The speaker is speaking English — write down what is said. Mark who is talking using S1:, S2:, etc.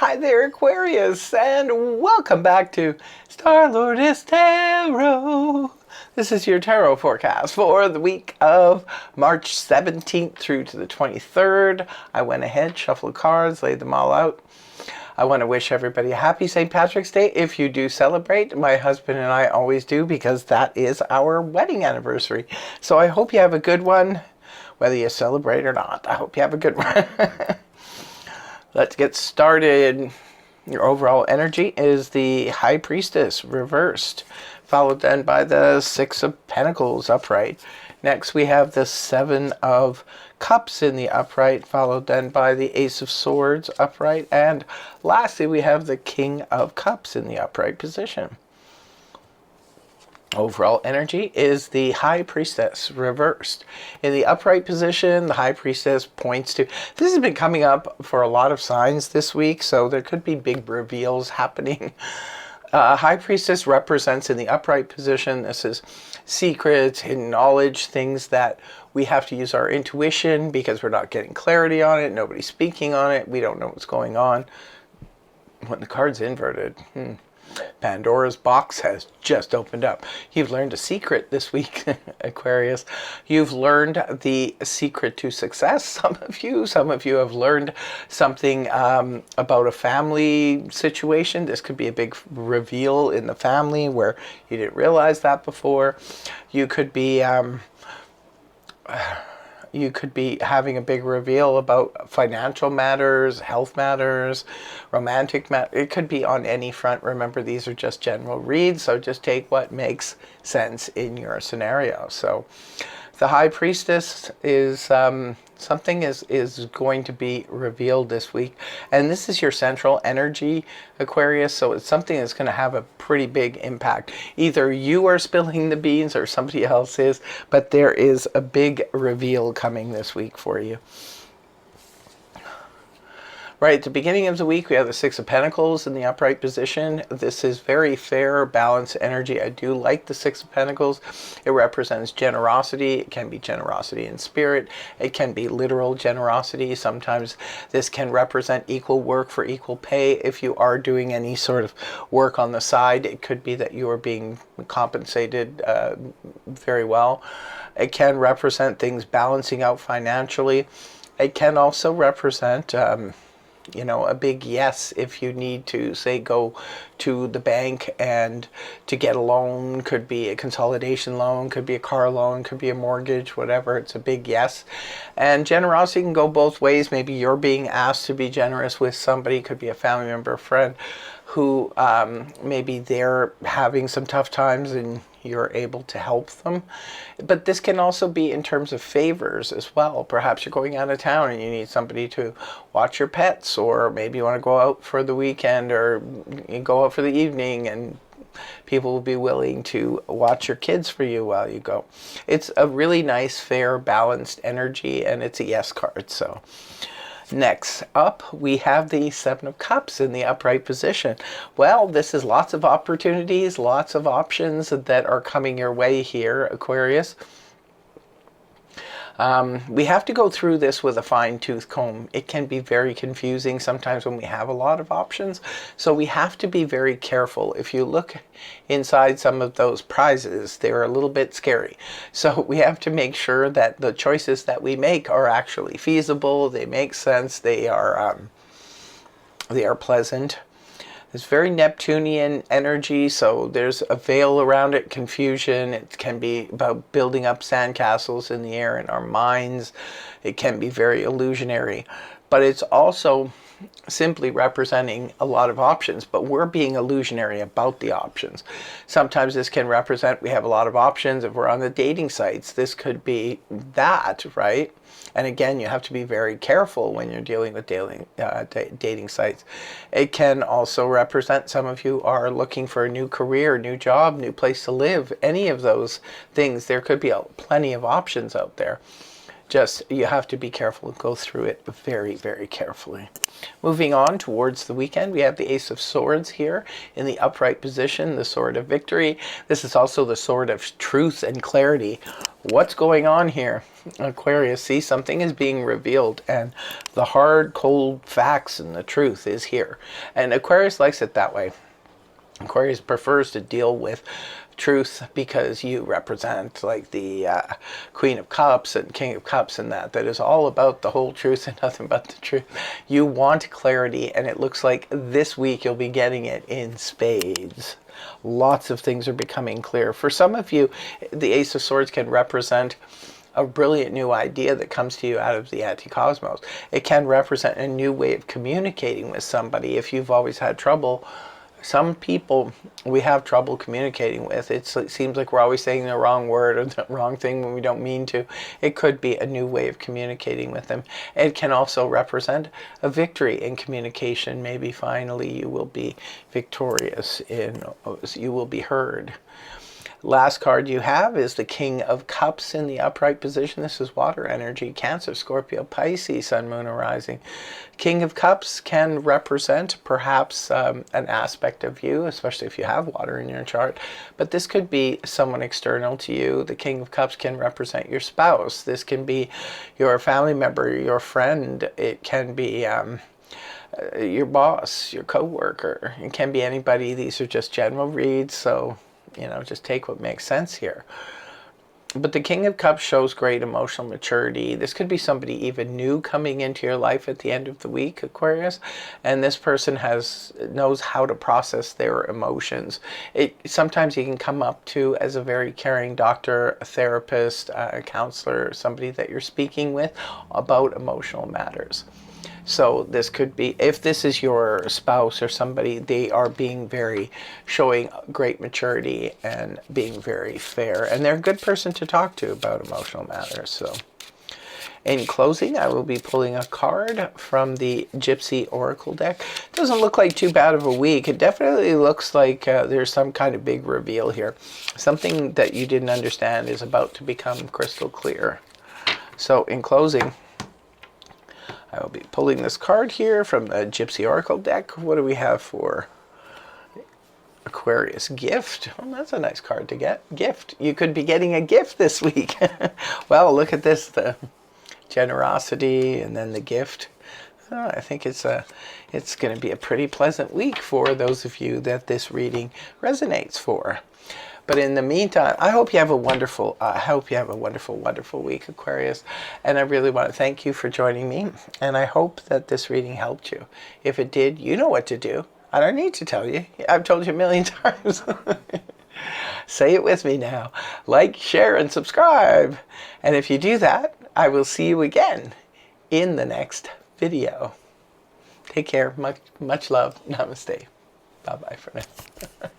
S1: Hi there, Aquarius, and welcome back to Star-Lord's Tarot. This is your tarot forecast for the week of March 17th through to the 23rd. I went ahead, shuffled cards, laid them all out. I want to wish everybody a happy St. Patrick's Day if you do celebrate. My husband and I always do because that is our wedding anniversary. So I hope you have a good one, whether you celebrate or not. I hope you have a good one. Let's get started. Your overall energy is the High Priestess reversed, followed then by the Six of Pentacles upright. Next we have the Seven of Cups in the upright, followed then by the Ace of Swords upright, and lastly we have the King of Cups in the upright position. Overall energy is the High Priestess reversed. In the upright position, the High Priestess points to, this has been coming up for a lot of signs this week, so there could be big reveals happening. High Priestess represents in the upright position, this is secrets, hidden knowledge, things that we have to use our intuition because we're not getting clarity on it, nobody's speaking on it, we don't know what's going on. When the card's inverted, Pandora's box has just opened up. You've learned a secret this week, Aquarius. You've learned the secret to success. Some of you have learned something about a family situation. This could be a big reveal in the family where you didn't realize that before. You could be having a big reveal about financial matters, health matters, romantic matters. It could be on any front. Remember, these are just general reads, so just take what makes sense in your scenario. So the High Priestess is something is going to be revealed this week, and this is your central energy, Aquarius, so it's something that's going to have a pretty big impact. Either you are spilling the beans or somebody else is, but there is a big reveal coming this week for you. Right at the beginning of the week, we have the Six of Pentacles in the upright position. This is very fair, balanced energy. I do like the Six of Pentacles. It represents generosity. It can be generosity in spirit. It can be literal generosity. Sometimes this can represent equal work for equal pay. If you are doing any sort of work on the side, it could be that you are being compensated very well. It can represent things balancing out financially. It can also represent you know, a big yes if you need to, say, go to the bank and to get a loan. Could be a consolidation loan, could be a car loan, could be a mortgage, whatever. It's a big yes. And generosity can go both ways. Maybe you're being asked to be generous with somebody. Could be a family member, a friend who maybe they're having some tough times and you're able to help them. But this can also be in terms of favors as well. Perhaps you're going out of town and you need somebody to watch your pets, or maybe you want to go out for the weekend, or you go out for the evening and people will be willing to watch your kids for you while you go. It's a really nice, fair, balanced energy, and it's a yes card. So next up, we have the Seven of Cups in the upright position. Well, this is lots of opportunities, lots of options that are coming your way here, Aquarius. We have to go through this with a fine-tooth comb. It can be very confusing sometimes when we have a lot of options, so we have to be very careful. If you look inside some of those prizes, they're a little bit scary. So we have to make sure that the choices that we make are actually feasible, they make sense, they are pleasant. It's very Neptunian energy, so there's a veil around it, confusion. It can be about building up sandcastles in the air in our minds. It can be very illusionary, but it's also simply representing a lot of options, but we're being illusionary about the options. Sometimes this can represent we have a lot of options. If we're on the dating sites, this could be that, right? And again, you have to be very careful when you're dealing with dating sites. It can also represent some of you are looking for a new career, new job, new place to live, any of those things. There could be plenty of options out there. Just, you have to be careful and go through it very, very carefully. Moving on towards the weekend, we have the Ace of Swords here in the upright position, the Sword of Victory. This is also the Sword of Truth and Clarity. What's going on here, Aquarius? See, something is being revealed, and the hard, cold facts and the truth is here. And Aquarius likes it that way. Aquarius prefers to deal with truth because you represent like the Queen of Cups and King of Cups, and that is all about the whole truth and nothing but the truth. You want clarity, and it looks like this week you'll be getting it in spades. Lots of things are becoming clear. For some of you, the Ace of Swords can represent a brilliant new idea that comes to you out of the anti-cosmos. It can represent a new way of communicating with somebody. If you've always had trouble, some people we have trouble communicating with. It seems like we're always saying the wrong word or the wrong thing when we don't mean to. It could be a new way of communicating with them. It can also represent a victory in communication. Maybe finally you will be victorious, you will be heard. Last card you have is the King of Cups in the upright position. This is water energy, Cancer, Scorpio, Pisces, Sun, Moon, or Rising. King of Cups can represent perhaps an aspect of you, especially if you have water in your chart. But this could be someone external to you. The King of Cups can represent your spouse. This can be your family member, your friend. It can be your boss, your co-worker. It can be anybody. These are just general reads, so just take what makes sense here. But the King of Cups shows great emotional maturity. This could be somebody even new coming into your life at the end of the week, Aquarius. And this person knows how to process their emotions. Sometimes you can come up to as a very caring doctor, a therapist, a counselor, somebody that you're speaking with about emotional matters. So this could be, if this is your spouse or somebody, they are showing great maturity and being very fair. And they're a good person to talk to about emotional matters. So in closing, I will be pulling a card from the Gypsy Oracle deck. Doesn't look like too bad of a week. It definitely looks like there's some kind of big reveal here. Something that you didn't understand is about to become crystal clear. So in closing, I will be pulling this card here from the Gypsy Oracle deck. What do we have for Aquarius? Gift. Well, that's a nice card to get. Gift. You could be getting a gift this week. Well, look at this. The generosity and then the gift. I think it's going to be a pretty pleasant week for those of you that this reading resonates for. But in the meantime, I hope you have a wonderful, wonderful week, Aquarius. And I really want to thank you for joining me. And I hope that this reading helped you. If it did, you know what to do. I don't need to tell you. I've told you a million times. Say it with me now. Like, share, and subscribe. And if you do that, I will see you again in the next video. Take care. Much love. Namaste. Bye-bye for now.